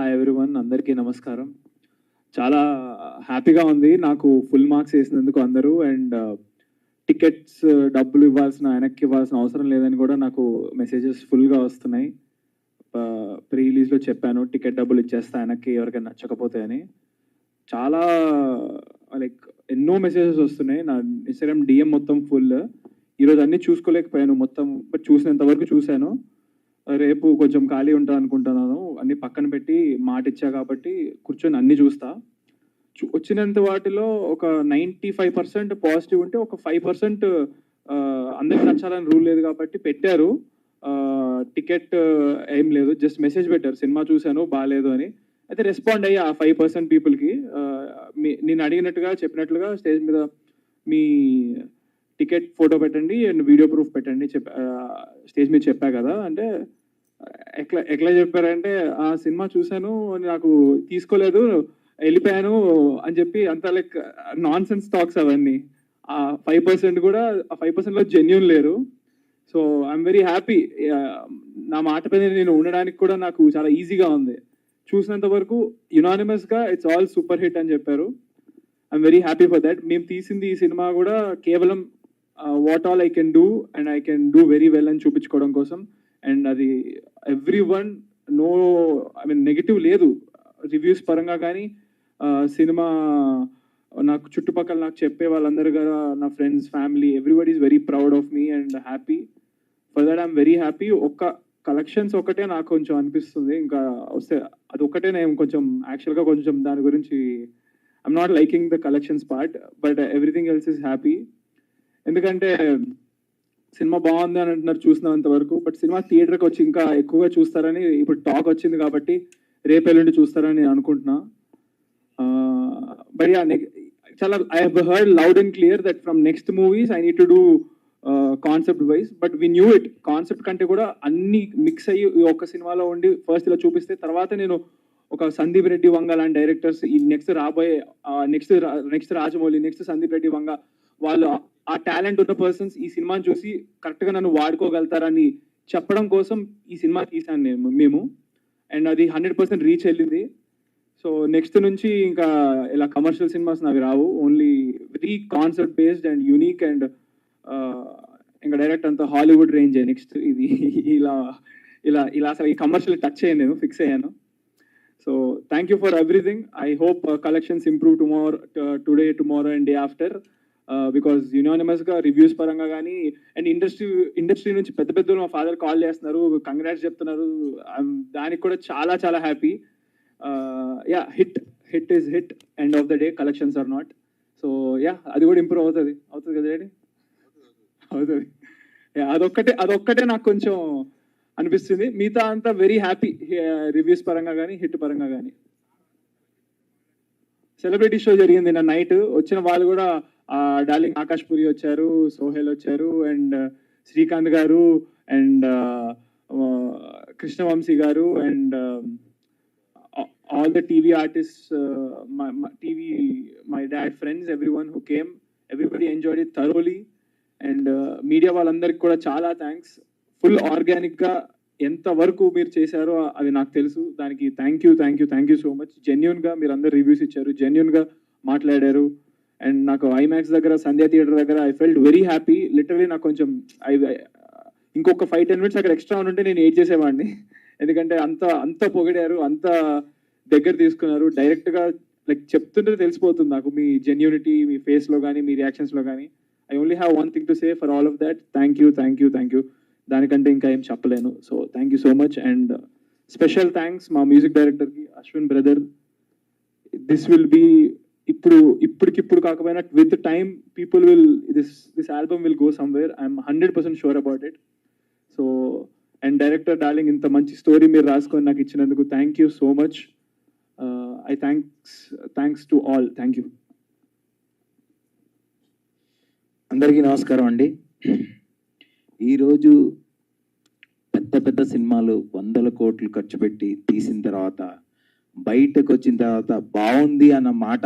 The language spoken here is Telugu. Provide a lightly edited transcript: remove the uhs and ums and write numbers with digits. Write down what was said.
హాయ్ ఎవ్రీవన్, అందరికీ నమస్కారం. చాలా హ్యాపీగా ఉంది నాకు ఫుల్ మార్క్స్ వేసినందుకు అందరూ. అండ్ టికెట్స్ డబ్బులు వెనక్కి ఇవ్వాల్సిన అవసరం లేదని కూడా నాకు మెసేజెస్ ఫుల్గా వస్తున్నాయి. ప్రీ రిలీజ్లో చెప్పాను టికెట్ డబ్బులు ఇచ్చేస్తా వెనక్కి ఎవరికైనా నచ్చకపోతే అని. చాలా లైక్ ఎన్నో మెసేజెస్ వస్తున్నాయి. నా ఇన్స్టాగ్రామ్ డిఎం మొత్తం ఫుల్. ఈరోజు అన్నీ చూసుకోలేకపోయాను మొత్తం, బట్ చూసినంత వరకు చూశాను. రేపు కొంచెం ఖాళీ ఉంటా అనుకుంటున్నాను. అన్ని పక్కన పెట్టి మాట ఇచ్చా కాబట్టి కూర్చొని అన్ని చూస్తా. వచ్చినంత వాటిలో ఒక 95% పాజిటివ్ ఉంటే, ఒక 5% అందరికి నచ్చాలని రూల్ లేదు కాబట్టి పెట్టారు. టికెట్ ఏం లేదు, జస్ట్ మెసేజ్ పెట్టారు సినిమా చూశాను బాగాలేదు అని. అయితే రెస్పాండ్ అయ్యి ఆ 5% పీపుల్కి నేను అడిగినట్టుగా చెప్పినట్లుగా స్టేజ్ మీద మీ టికెట్ ఫోటో పెట్టండి అండ్ వీడియో ప్రూఫ్ పెట్టండి స్టేజ్ మీద చెప్పా కదా అంటే, ఎట్లా చెప్పారంటే ఆ సినిమా చూశాను నాకు తీసుకోలేదు వెళ్ళిపోయాను అని చెప్పి అంత లైక్ నాన్ సెన్స్ టాక్స్ అవన్నీ. ఆ 5% కూడా ఆ 5%లో జెన్యూన్ లేరు. So I'm very happy. నా మాట పైన నేను ఉండడానికి కూడా నాకు చాలా ఈజీగా ఉంది. చూసినంత వరకు యునానిమస్గా ఇట్స్ ఆల్ సూపర్ హిట్ అని చెప్పారు. I'm very happy for that. మేము తీసింది ఈ సినిమా కూడా కేవలం what all I can do and I can do very well అని చూపించుకోవడం కోసం. అండ్ అది everyone know, I mean negative లేదు రివ్యూస్ పరంగా కానీ, సినిమా నాకు చుట్టుపక్కల నాకు చెప్పే వాళ్ళందరూ కదా, నా friends, family, everybody is very proud of me and happy for that. I'm very happy. ఒక్క కలెక్షన్స్ ఒకటే నాకు కొంచెం అనిపిస్తుంది, ఇంకా వస్తే అది ఒక్కటే నేను కొంచెం యాక్చువల్గా కొంచెం దాని గురించి I'm not liking the collections part, but everything else is happy. ఎందుకంటే సినిమా బాగుంది అని అంటున్నారు చూసినంత వరకు, బట్ సినిమా థియేటర్కి వచ్చి ఇంకా ఎక్కువగా చూస్తారని ఇప్పుడు టాక్ వచ్చింది కాబట్టి రేపు ఎల్లుండి చూస్తారని నేను అనుకుంటున్నా. బట్ చాలా I have heard loud and clear that from next movies I need to do concept wise, but we knew it. Concept కంటే కూడా అన్ని మిక్స్ అయ్యి ఒక సినిమాలో ఉండి ఫస్ట్ ఇలా చూపిస్తే తర్వాత నేను ఒక సందీప్ రెడ్డి వంగ లాంటి డైరెక్టర్స్ ఈ నెక్స్ట్ రాబోయే నెక్స్ట్ రాజమౌళి, నెక్స్ట్ సందీప్ రెడ్డి వంగ, వాళ్ళు ఆ టాలెంట్ ఉన్న పర్సన్స్ ఈ సినిమాని చూసి కరెక్ట్గా నన్ను వాడుకోగలుగుతారని చెప్పడం కోసం ఈ సినిమా తీసాను మేము. అండ్ అది 100% రీచ్ వెళ్ళింది. సో నెక్స్ట్ నుంచి ఇంకా ఇలా కమర్షియల్ సినిమాస్ నావి రావు, only very concept based and unique. And ఇంకా డైరెక్ట్ అంతా హాలీవుడ్ రేంజ్ నెక్స్ట్ ఇది. ఇలా ఇలా ఇలా అసలు ఈ కమర్షియల్ టచ్ అయ్యాను, నేను ఫిక్స్ అయ్యాను. So thank you for everything. I hope collections improve today, tomorrow and day after. Because యునానిమస్గా రివ్యూస్ పరంగా కానీ అండ్ ఇండస్ట్రీ నుంచి పెద్ద పెద్దలు మా ఫాదర్ కాల్ చేస్తున్నారు, కంగ్రాట్స్ చెప్తున్నారు. దానికి కూడా చాలా చాలా happy. Yeah, hit is hit, end of the day collections are not. So yeah, అది కూడా ఇంప్రూవ్ అవుతుంది కదా డాడీ? అవుతుంది. అదొక్కటే నాకు కొంచెం అనిపిస్తుంది. మిగతా అంతా వెరీ హ్యాపీ, రివ్యూస్ పరంగా కానీ హిట్ పరంగా కానీ. సెలబ్రిటీ షో జరిగింది నా నైట్. వచ్చిన వాళ్ళు కూడా డార్లింగ్ ఆకాష్ పూరి వచ్చారు, సోహెల్ వచ్చారు, అండ్ శ్రీకాంత్ గారు, అండ్ కృష్ణవంశీ గారు, and all the TV artist, my dad friends, everyone who came, everybody enjoyed it thoroughly. And media వాళ్ళందరికీ కూడా చాలా థ్యాంక్స్. ఫుల్ ఆర్గానిక్గా ఎంతవరకు మీరు చేశారో అది నాకు తెలుసు. దానికి థ్యాంక్ యూ సో మచ్. జెన్యున్గా మీరు అందరు రివ్యూస్ ఇచ్చారు, జెన్యున్గా మాట్లాడారు. అండ్ నాకు ఐమాక్స్ దగ్గర, సంధ్యా థియేటర్ దగ్గర I felt very happy. Literally నాకు కొంచెం ఇంకొక 5-10 minutes అక్కడ ఎక్స్ట్రా ఉంటే నేను ఏడ్ చేసేవాడిని. ఎందుకంటే అంత పొగిడారు, అంత దగ్గర తీసుకున్నారు. డైరెక్ట్గా లైక్ చెప్తుంటే తెలిసిపోతుంది నాకు మీ జెన్యూనిటీ, మీ ఫేస్లో కానీ మీ రియాక్షన్స్లో కానీ. I only have one thing to say for all of that. Thank you. దానికంటే ఇంకా ఏం చెప్పలేను. So thank you so much. And special thanks మా మ్యూజిక్ డైరెక్టర్కి, Ashwin brother. This will be ఇప్పటికిప్పుడు కాకపోయినా with time people will this album will go somewhere. I'm 100% sure about it. So and director darling, ఇంత మంచి స్టోరీ మీరు రాసుకొని నాకు ఇచ్చినందుకు thank you so much. I thanks to all. Thank you. అందరికీ నమస్కారం అండి. ఈరోజు పెద్ద సినిమాలు 100 కోట్లు ఖర్చు పెట్టి తీసిన తర్వాత బయటకు వచ్చిన తర్వాత బాగుంది అన్న మాట